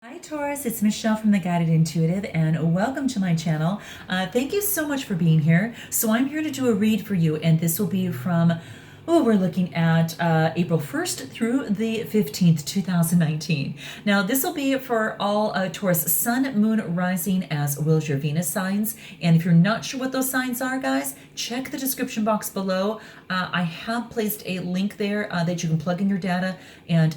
Hi Taurus, it's Michelle from The Guided Intuitive and welcome to my channel. Thank you so much for being here. So I'm here to do a read for you and this will be from, we're looking at April 1st through the 15th, 2019. Now this will be for all Taurus Sun, Moon, Rising as well as your Venus signs. And if you're not sure what those signs are, guys, check the description box below. I have placed a link there that you can plug in your data and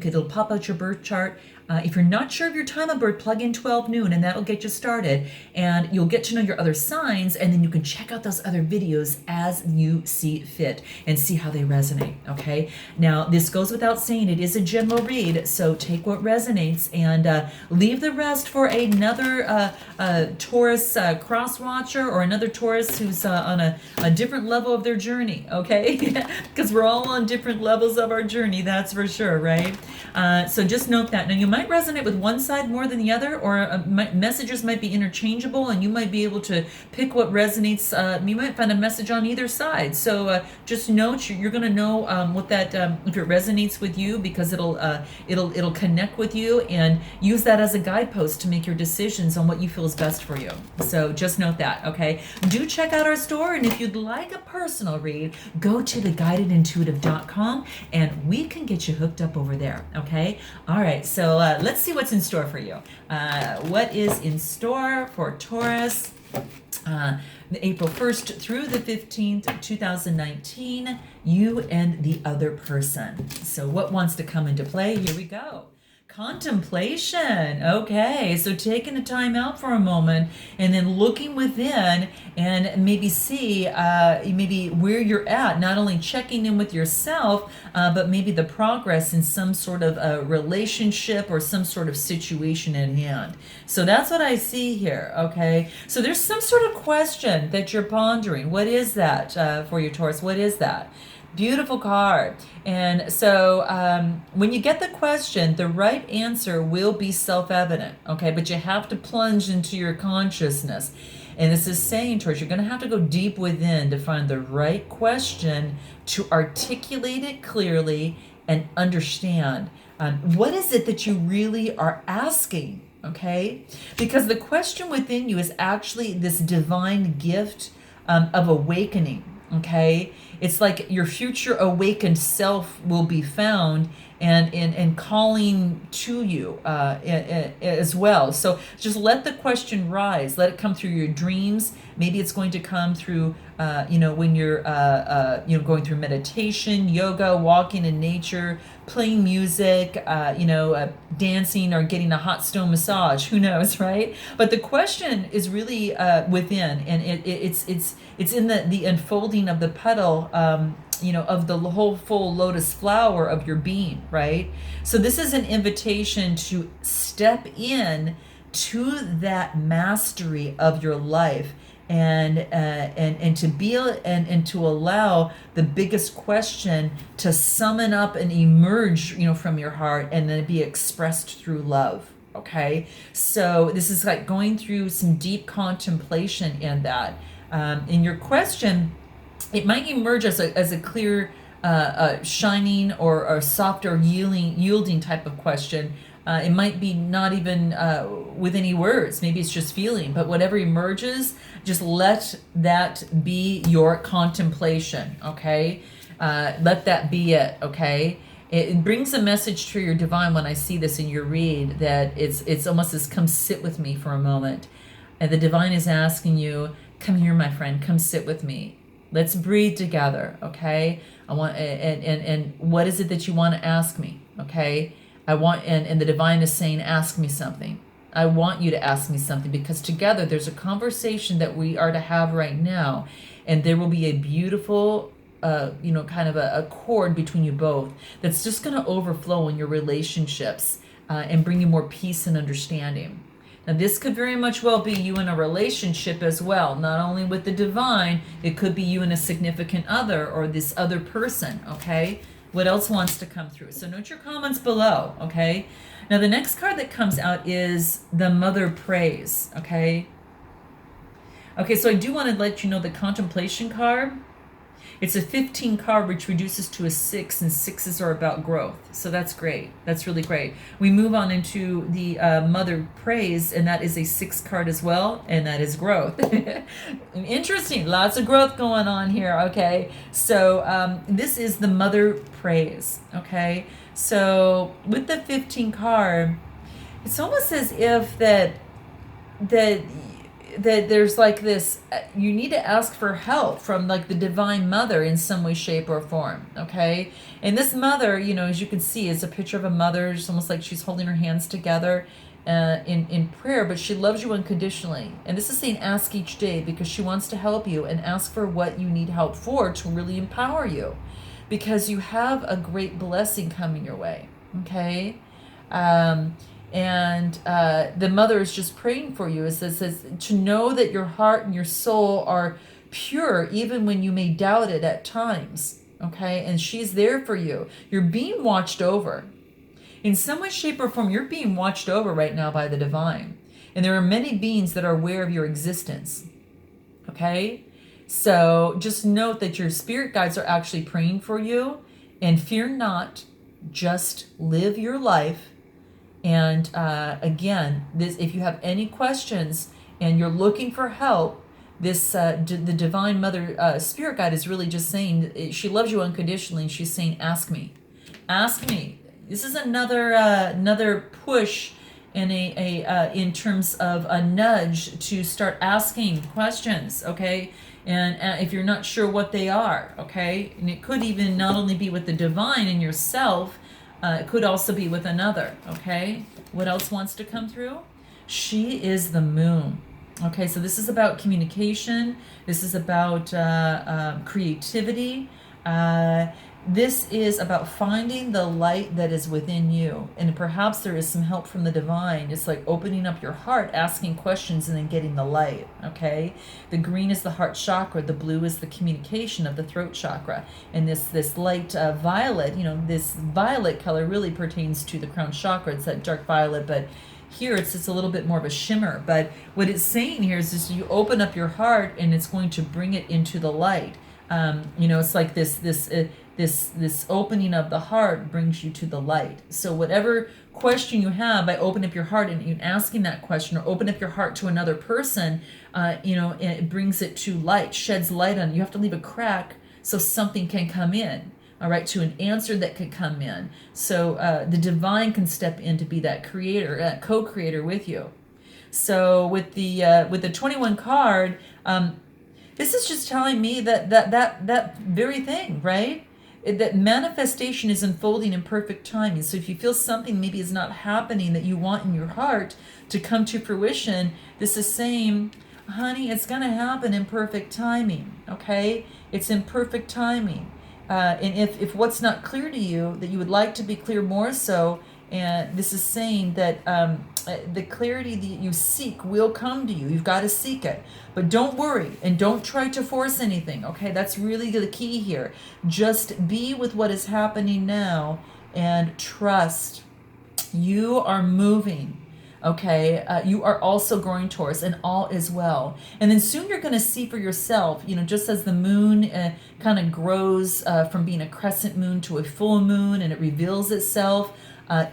it'll pop out your birth chart. If you're not sure of your time of birth, plug in 12 noon and that'll get you started. And you'll get to know your other signs and then you can check out those other videos as you see fit and see how they resonate, okay? Now, this goes without saying, it is a general read, so take what resonates and leave the rest for another Taurus cross-watcher or another Taurus who's on a different level of their journey, okay? Because we're all on different levels of our journey, that's for sure, right? So just note that. Now, you might resonate with one side more than the other, or messages might be interchangeable and you might be able to pick what resonates. You might find a message on either side. So just note you're going to know what that if it resonates with you, because it'll connect with you, and use that as a guidepost to make your decisions on what you feel is best for you. So just note that, okay? Do check out our store, and if you'd like a personal read, go to theguidedintuitive.com and we can get you hooked up over there, okay? All right, so let's see what's in store for you. What is in store for Taurus? April 1st through the 15th, 2019, you and the other person. So what wants to come into play? Here we go. Contemplation. Okay, so taking a time out for a moment and then looking within and maybe see maybe where you're at, not only checking in with yourself, but maybe the progress in some sort of relationship or some sort of situation at hand. So that's what I see here, okay? So there's some sort of question that you're pondering. What is that for your Taurus? What is that? Beautiful card. And so when you get the question, the right answer will be self-evident, okay? But you have to plunge into your consciousness. And this is saying, Taurus, you're going to have to go deep within to find the right question, to articulate it clearly and understand what is it that you really are asking, okay? Because the question within you is actually this divine gift of awakening. Okay, it's like your future awakened self will be found and calling to you as well. So just let the question rise. Let it come through your dreams. Maybe it's going to come through, when you're, going through meditation, yoga, walking in nature, playing music, dancing, or getting a hot stone massage. Who knows, right? But the question is really within, and it's in the unfolding of the petal. Of the whole full lotus flower of your being, right? So this is an invitation to step in to that mastery of your life and to be and to allow the biggest question to summon up and emerge, from your heart, and then be expressed through love. Okay, so this is like going through some deep contemplation in that. In your question, it might emerge as a clear, shining or softer yielding type of question. It might be not even with any words. Maybe it's just feeling. But whatever emerges, just let that be your contemplation, okay? Let that be it, okay? It brings a message to your divine when I see this in your read, that it's almost as, come sit with me for a moment. And the divine is asking you, come here, my friend, come sit with me. Let's breathe together, okay? I want, and what is it that you want to ask me, okay? I want, and the divine is saying, ask me something. I want you to ask me something, because together there's a conversation that we are to have right now, and there will be a beautiful, kind of a chord between you both that's just going to overflow in your relationships and bring you more peace and understanding. Now, this could very much well be you in a relationship as well, not only with the divine, it could be you and a significant other or this other person, okay? What else wants to come through? So note your comments below, okay? Now, the next card that comes out is the Mother Prays, okay? Okay, so I do want to let you know the Contemplation card It's a 15 card, which reduces to a 6, and 6s are about growth. So that's great. That's really great. We move on into the Mother Praise, and that is a 6 card as well, and that is growth. Interesting. Lots of growth going on here. Okay. So this is the Mother Praise. Okay. So with the 15 card, it's almost as if that there's like this, you need to ask for help from like the Divine Mother in some way, shape, or form. Okay. And this mother, you know, as you can see, is a picture of a mother. It's almost like she's holding her hands together in prayer, but she loves you unconditionally. And this is saying ask each day, because she wants to help you, and ask for what you need help for to really empower you, because you have a great blessing coming your way. Okay. And the mother is just praying for you. It says to know that your heart and your soul are pure, even when you may doubt it at times. Okay. And she's there for you. You're being watched over. In some way, shape, or form, you're being watched over right now by the divine. And there are many beings that are aware of your existence. Okay. So just note that your spirit guides are actually praying for you, and fear not, just live your life. And again, this, if you have any questions and you're looking for help, this the Divine Mother Spirit Guide is really just saying she loves you unconditionally. And she's saying, ask me, ask me. This is another push in in terms of a nudge to start asking questions. Okay. And if you're not sure what they are, okay, and it could even not only be with the divine and yourself, it could also be with another, okay? What else wants to come through? She is the moon. Okay, so this is about communication. This is about creativity. This is about finding the light that is within you. And perhaps there is some help from the divine. It's like opening up your heart, asking questions, and then getting the light, okay? The green is the heart chakra. The blue is the communication of the throat chakra. And this light violet, you know, this violet color really pertains to the crown chakra. It's that dark violet, but here it's a little bit more of a shimmer. But what it's saying here is just you open up your heart, and it's going to bring it into the light. You know, it's like this opening of the heart brings you to the light. So whatever question you have, by opening up your heart and asking that question, or open up your heart to another person, you know, it brings it to light, sheds light on it. You have to leave a crack so something can come in, all right, to an answer that could come in. So the divine can step in to be that creator, co-creator with you. So with the 21 card, this is just telling me that very thing, right? That manifestation is unfolding in perfect timing. So if you feel something maybe is not happening that you want in your heart to come to fruition, this is saying, honey, it's going to happen in perfect timing, okay? It's in perfect timing. And if what's not clear to you, that you would like to be clear more so, and this is saying that the clarity that you seek will come to you. You've got to seek it. But don't worry, and don't try to force anything, okay? That's really the key here. Just be with what is happening now and trust. You are moving, okay? You are also growing, Taurus, and all is well. And then soon you're going to see for yourself, you know, just as the moon kind of grows from being a crescent moon to a full moon, and it reveals itself,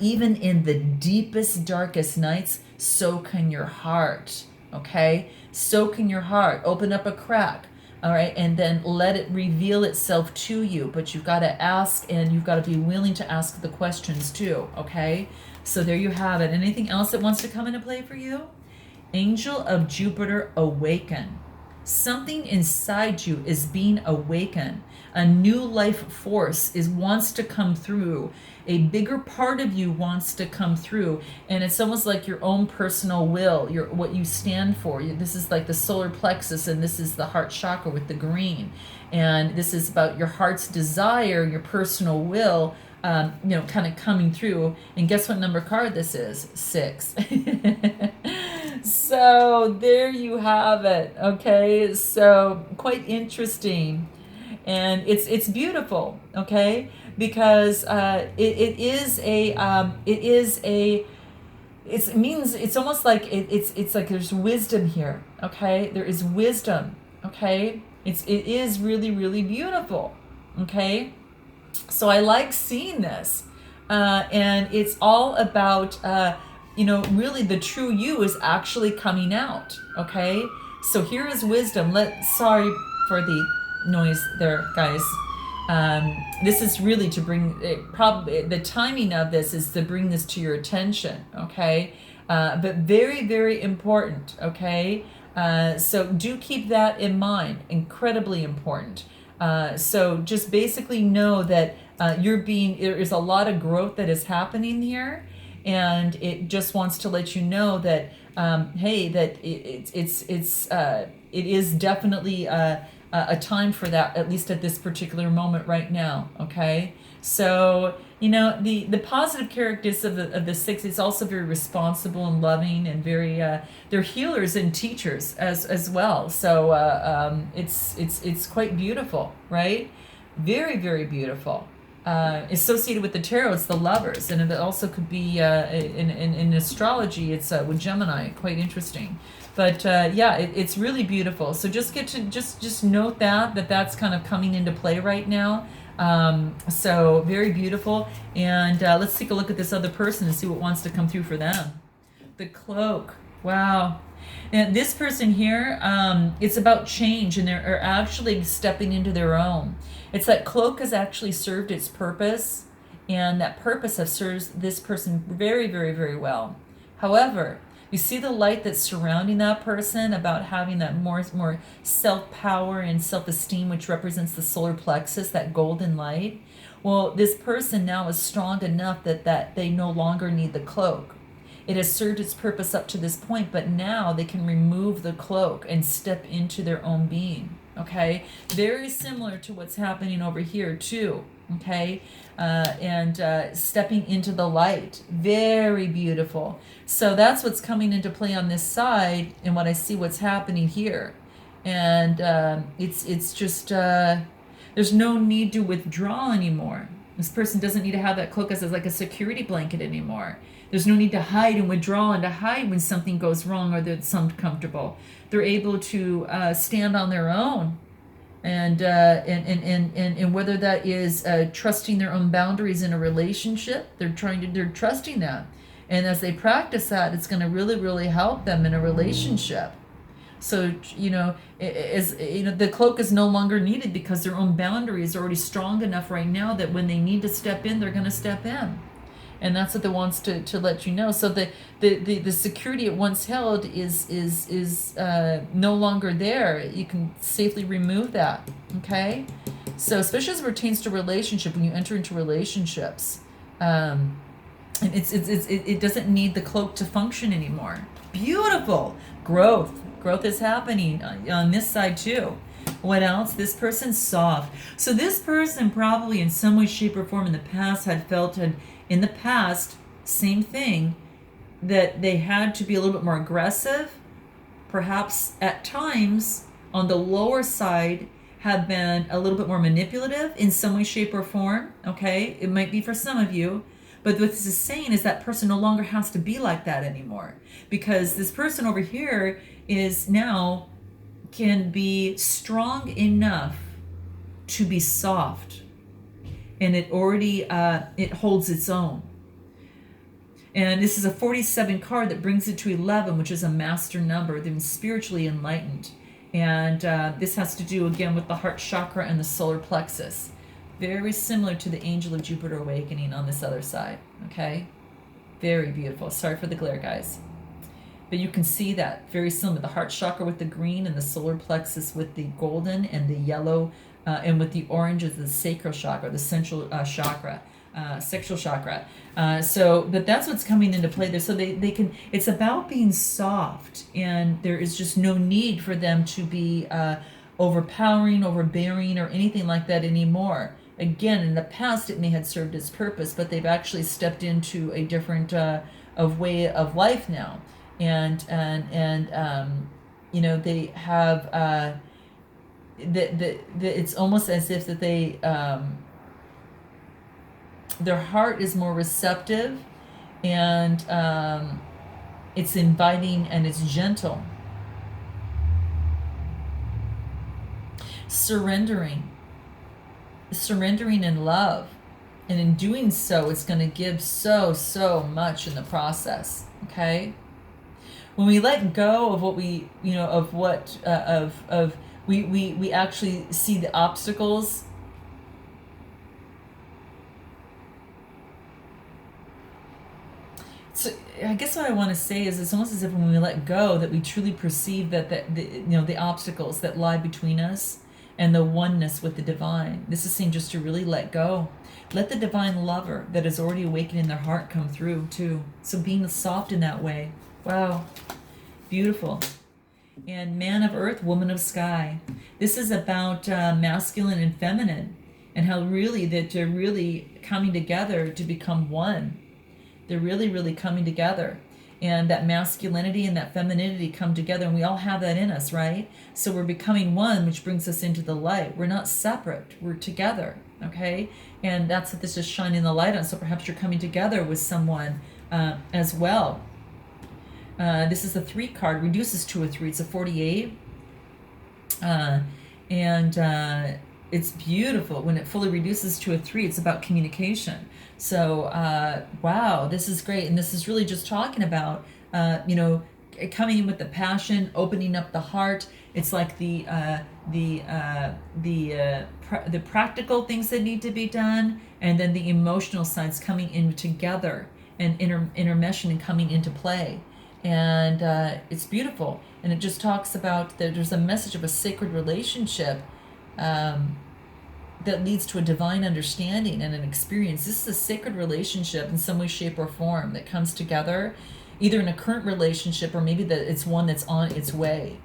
even in the deepest, darkest nights, so can your heart, okay? So can your heart. Open up a crack, all right? And then let it reveal itself to you. But you've got to ask, and you've got to be willing to ask the questions too, okay? So there you have it. Anything else that wants to come into play for you? Angel of Jupiter, awaken. Something inside you is being awakened. A new life force wants to come through. A bigger part of you wants to come through, and it's almost like your own personal will, what you stand for. This is like the solar plexus, and this is the heart chakra with the green, and this is about your heart's desire, your personal will, you know, kind of coming through. And guess what number card this is? 6. So there you have it. Okay, so quite interesting, and it's beautiful. Okay. Because it means it's almost like it's like there's wisdom here, okay? There is wisdom, okay? It is really, really beautiful. Okay, so I like seeing this, and it's all about really the true you is actually coming out. Okay, so here is wisdom. Sorry for the noise there, guys. This is really to bring probably the timing of this is to bring this to your attention. Okay, but very, very important. Okay, so do keep that in mind. Incredibly important. So just basically know that there is a lot of growth that is happening here, and it just wants to let you know that hey, that it is definitely a time for that, at least at this particular moment right now. Okay, so the positive characteristics of the six is also very responsible and loving, and very they're healers and teachers as well. So it's quite beautiful, right? Very, very beautiful. Associated with the tarot, it's the lovers, and it also could be in astrology. It's with Gemini, quite interesting. But yeah, it's really beautiful. So just get to just note that's kind of coming into play right now. So very beautiful. And let's take a look at this other person and see what wants to come through for them. The cloak. Wow. And this person here, it's about change, and they're actually stepping into their own. It's that cloak has actually served its purpose, and that purpose has served this person very, very, very well. However, you see the light that's surrounding that person, about having that more self-power and self-esteem, which represents the solar plexus, that golden light. Well, this person now is strong enough that they no longer need the cloak. It has served its purpose up to this point, but now they can remove the cloak and step into their own being. Okay, very similar to what's happening over here too. Okay, and stepping into the light, very beautiful. So that's what's coming into play on this side, and what I see what's happening here, and it's just there's no need to withdraw anymore. This person doesn't need to have that cloak as like a security blanket anymore. There's no need to hide and withdraw and to hide when something goes wrong or that's uncomfortable. They're able to stand on their own, and whether that is trusting their own boundaries in a relationship, they're trusting that, and as they practice that, it's going to really, really help them in a relationship. So the cloak is no longer needed because their own boundaries are already strong enough right now that when they need to step in, they're going to step in. And that's what it wants to let you know. So the security it once held is no longer there. You can safely remove that. Okay, so especially as it pertains to relationship, when you enter into relationships, and it doesn't need the cloak to function anymore. Beautiful growth is happening on this side too. What else? This person's soft. So this person probably in some way, shape, or form in the past had felt in the past, same thing, that they had to be a little bit more aggressive, perhaps at times on the lower side have been a little bit more manipulative in some way, shape, or form. Okay, it might be for some of you, but what this is saying is that person no longer has to be like that anymore, because this person over here is now can be strong enough to be soft, and it already it holds its own. And this is a 47 card that brings it to 11, which is a master number, then spiritually enlightened. And this has to do again with the heart chakra and the solar plexus, very similar to the angel of Jupiter awakening on this other side. Okay, very beautiful. Sorry for the glare, guys, but you can see that very similar, the heart chakra with the green and the solar plexus with the golden and the yellow, and with the orange is the sacral chakra, the central chakra, sexual chakra. But that's what's coming into play there. So they can, it's about being soft, and there is just no need for them to be overpowering, overbearing, or anything like that anymore. Again, in the past, it may have served its purpose, but they've actually stepped into a different way of life now. And they have it's almost as if that they their heart is more receptive, and it's inviting and it's gentle. surrendering in love. And in doing so, it's going to give so much in the process. Okay? When we let go of what we, of what, we actually see the obstacles. So I guess what I want to say is it's almost as if when we let go that we truly perceive that the obstacles that lie between us and the oneness with the divine. This is saying just to really let go. Let the divine lover that is already awakened in their heart come through too. So being soft in that way. Wow. Beautiful. And man of earth, woman of sky. This is about masculine and feminine, and how really that they're really coming together to become one. They're really coming together. And that masculinity and that femininity come together, and we all have that in us, right? So we're becoming one, which brings us into the light. We're not separate. We're together, okay? And that's what this is shining the light on. So perhaps you're coming together with someone as well. This is the 3 card, reduces to a 3. It's a 48. It's beautiful. When it fully reduces to a 3, it's about communication. So, wow, this is great. And this is really just talking about, coming in with the passion, opening up the heart. It's like the practical things that need to be done, and then the emotional sides coming in together and intermeshing and coming into play. And it's beautiful. And it just talks about that there's a message of a sacred relationship that leads to a divine understanding and an experience. This is a sacred relationship in some way, shape, or form that comes together, either in a current relationship or maybe that it's one that's on its way.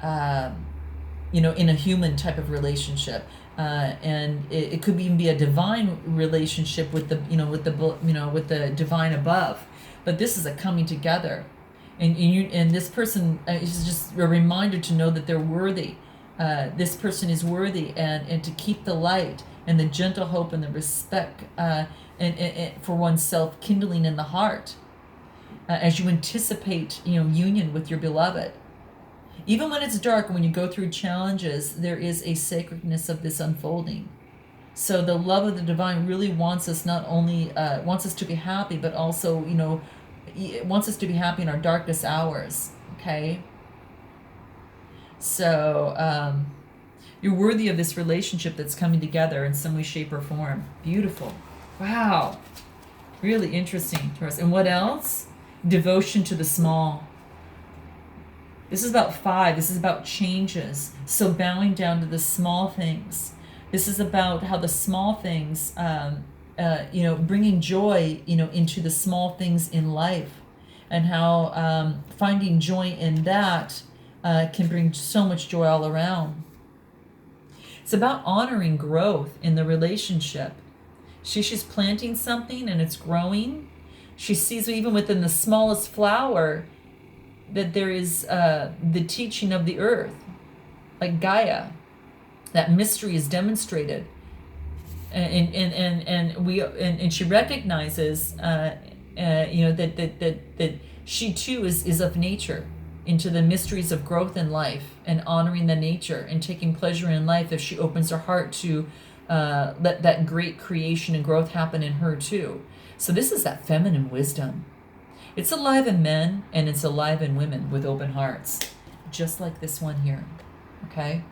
In a human type of relationship, and it could even be a divine relationship with the divine above. But this is a coming together, and this person is just a reminder to know that they're worthy. This person is worthy, and to keep the light and the gentle hope and the respect and for oneself kindling in the heart as you anticipate union with your beloved. Even when it's dark and when you go through challenges, there is a sacredness of this unfolding. So the love of the divine really wants us not only wants us to be happy, but also wants us to be happy in our darkest hours. Okay. So you're worthy of this relationship that's coming together in some way, shape, or form. Beautiful. Wow. Really interesting to us. And what else? Devotion to the small. This is about 5. This is about changes. So bowing down to the small things. This is about how the small things, bringing joy, into the small things in life, and how finding joy in that can bring so much joy all around. It's about honoring growth in the relationship. She's planting something and it's growing. She sees even within the smallest flower that there is the teaching of the earth, like Gaia. That mystery is demonstrated, and she recognizes, that she too is of nature, into the mysteries of growth in life and honoring the nature and taking pleasure in life if she opens her heart to let that great creation and growth happen in her too. So this is that feminine wisdom. It's alive in men and it's alive in women with open hearts, just like this one here. Okay?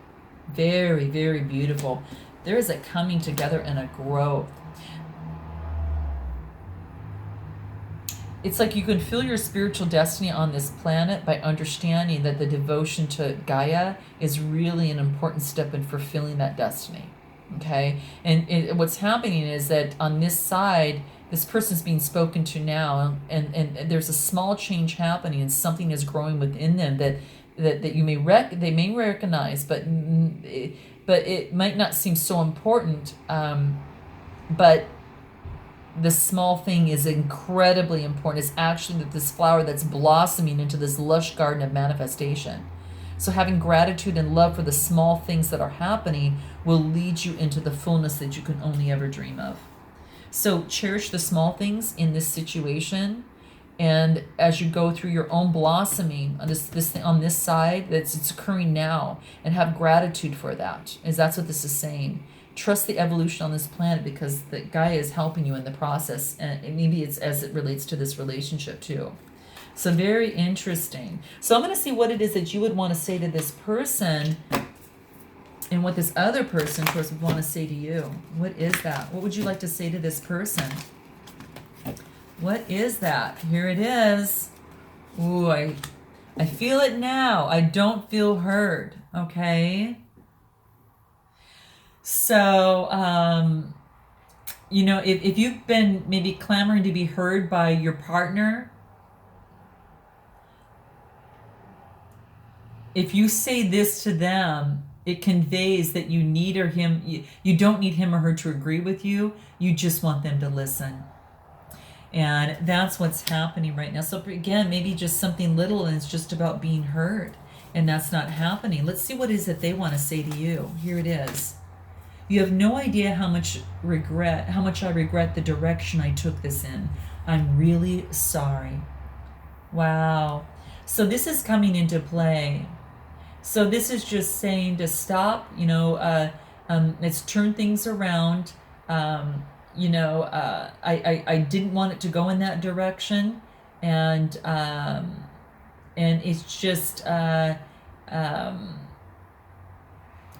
Very, very beautiful. There is a coming together and a growth. It's like you can feel your spiritual destiny on this planet by understanding that the devotion to Gaia is really an important step in fulfilling that destiny. Okay? And what's happening is that on this side, this person's being spoken to now, and there's a small change happening, and something is growing within them that you may they may recognize, but it might not seem so important. But the small thing is incredibly important. It's actually that this flower that's blossoming into this lush garden of manifestation. So having gratitude and love for the small things that are happening will lead you into the fullness that you can only ever dream of. So cherish the small things in this situation, And as you go through your own blossoming on this thing on this side, it's occurring now, and have gratitude for that, as that's what this is saying. Trust the evolution on this planet, because the guy is helping you in the process, and maybe it's as it relates to this relationship too. So very interesting. So I'm going to see what it is that you would want to say to this person, and what this other person, of course, would want to say to you. What is that? What would you like to say to this person? What is that? Here it is. Ooh, I feel it now. I don't feel heard. Okay. So, you know, if you've been maybe clamoring to be heard by your partner, if you say this to them, it conveys that you need or him, you don't need him or her to agree with you. You just want them to listen. And that's what's happening right now. So again, maybe just something little, and it's just about being heard, and that's not happening. Let's see what it is that they want to say to you. Here it is. You have no idea how much I regret the direction I took this in. I'm really sorry. Wow. So this is coming into play. So this is just saying to stop, you know, let's turn things around. You know, I didn't want it to go in that direction, and it's just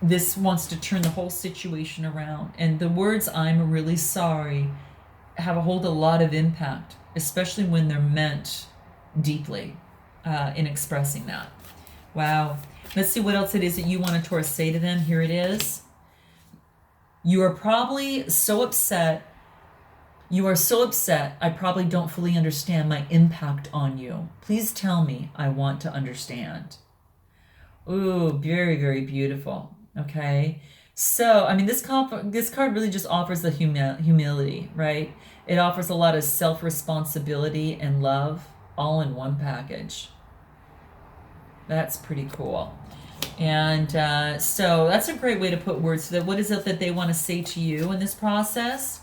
this wants to turn the whole situation around. And the words "I'm really sorry" hold a lot of impact, especially when they're meant deeply in expressing that. Wow. Let's see what else it is that you want to, Taurus, say to them. Here it is. You are probably so upset. You are so upset, I probably don't fully understand my impact on you. Please tell me. I want to understand. Ooh, very, very beautiful. Okay. So, I mean, this card really just offers the humility, right? It offers a lot of self-responsibility and love all in one package. That's pretty cool. And so that's a great way to put words to that. What is it that they want to say to you in this process?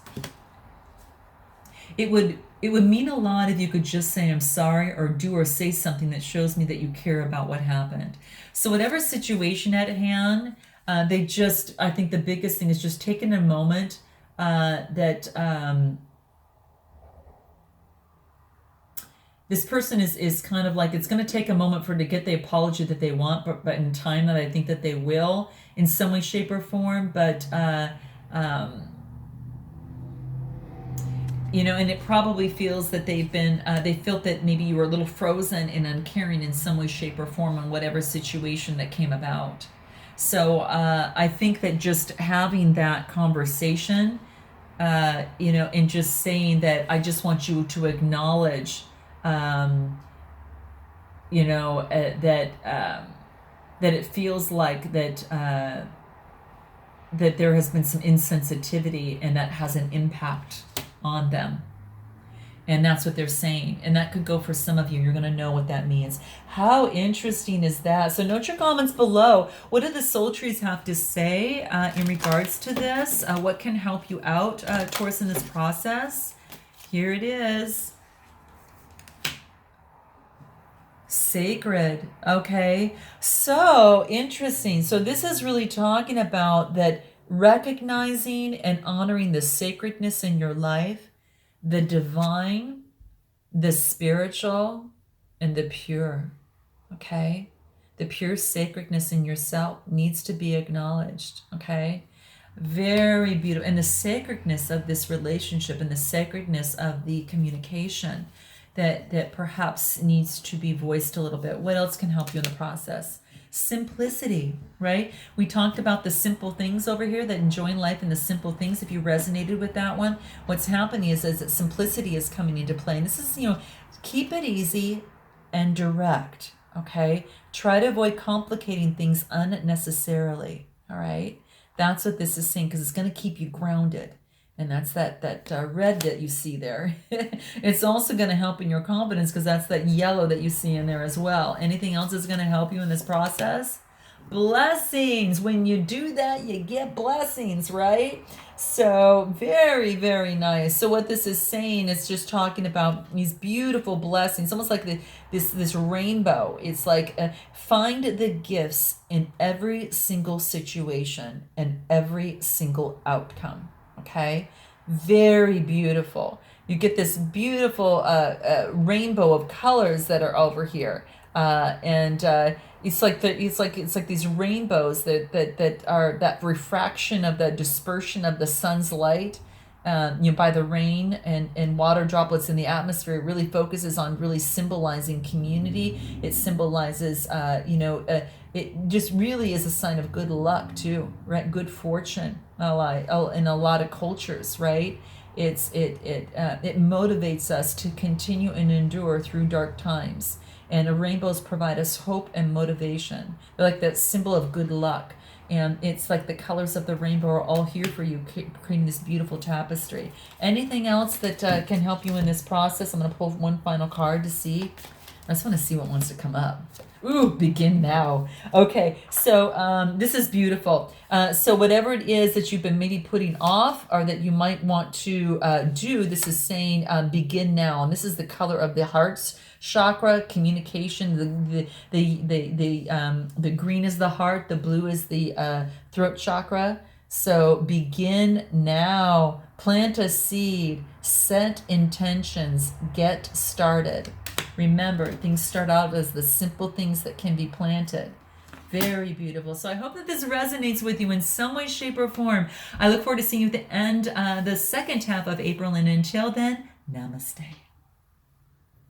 It would mean a lot if you could just say I'm sorry, or do or say something that shows me that you care about what happened. So whatever situation at hand, I think the biggest thing is just taking a moment that this person is kind of like, it's going to take a moment for to get the apology that they want, but in time that I think that they will in some way, shape, or form. But you know, and it probably feels that they felt that maybe you were a little frozen and uncaring in some way, shape, or form on whatever situation that came about. So I think that just having that conversation, you know, and just saying that I just want you to acknowledge, you know, that it feels like that that there has been some insensitivity, and that has an impact on them. And that's what they're saying. And that could go for some of you. You're going to know what that means. How interesting is that? So note your comments below. What do the soul trees have to say in regards to this? What can help you out, Taurus, in this process? Here it is. Sacred. Okay. So interesting. So this is really talking about that, recognizing and honoring the sacredness in your life, the divine, the spiritual, and the pure. Okay? The pure sacredness in yourself needs to be acknowledged. Okay? Very beautiful. And the sacredness of this relationship, and the sacredness of the communication that perhaps needs to be voiced a little bit. What else can help you in the process? Simplicity, right? We talked about the simple things over here, that enjoying life in the simple things. If you resonated with that one, what's happening is that simplicity is coming into play. And this is, you know, keep it easy and direct, okay? Try to avoid complicating things unnecessarily, all right? That's what this is saying, because it's going to keep you grounded. And that's that red that you see there. It's also going to help in your confidence, because that's that yellow that you see in there as well. Anything else is going to help you in this process? Blessings. When you do that, you get blessings, right? So very, very nice. So what this is saying is just talking about these beautiful blessings, almost like this rainbow. It's like find the gifts in every single situation and every single outcome. Okay, very beautiful. You get this beautiful rainbow of colors that are over here, and it's like these rainbows that are that refraction of the dispersion of the sun's light, by the rain and water droplets in the atmosphere. It really focuses on really symbolizing community. It symbolizes, it just really is a sign of good luck too, right? Good fortune, in a lot of cultures, right? It motivates us to continue and endure through dark times. And rainbows provide us hope and motivation. They're like that symbol of good luck. And it's like the colors of the rainbow are all here for you, creating this beautiful tapestry. Anything else that can help you in this process? I'm going to pull one final card to see. I just want to see what wants to come up. Ooh, begin now. Okay, so this is beautiful. So whatever it is that you've been maybe putting off or that you might want to do, this is saying begin now. And this is the color of the heart's chakra, communication. The green is the heart, the blue is the throat chakra. So begin now. Plant a seed, set intentions, get started. Remember, things start out as the simple things that can be planted. Very beautiful. So I hope that this resonates with you in some way, shape, or form. I look forward to seeing you at the end, the second half of April. And until then, namaste.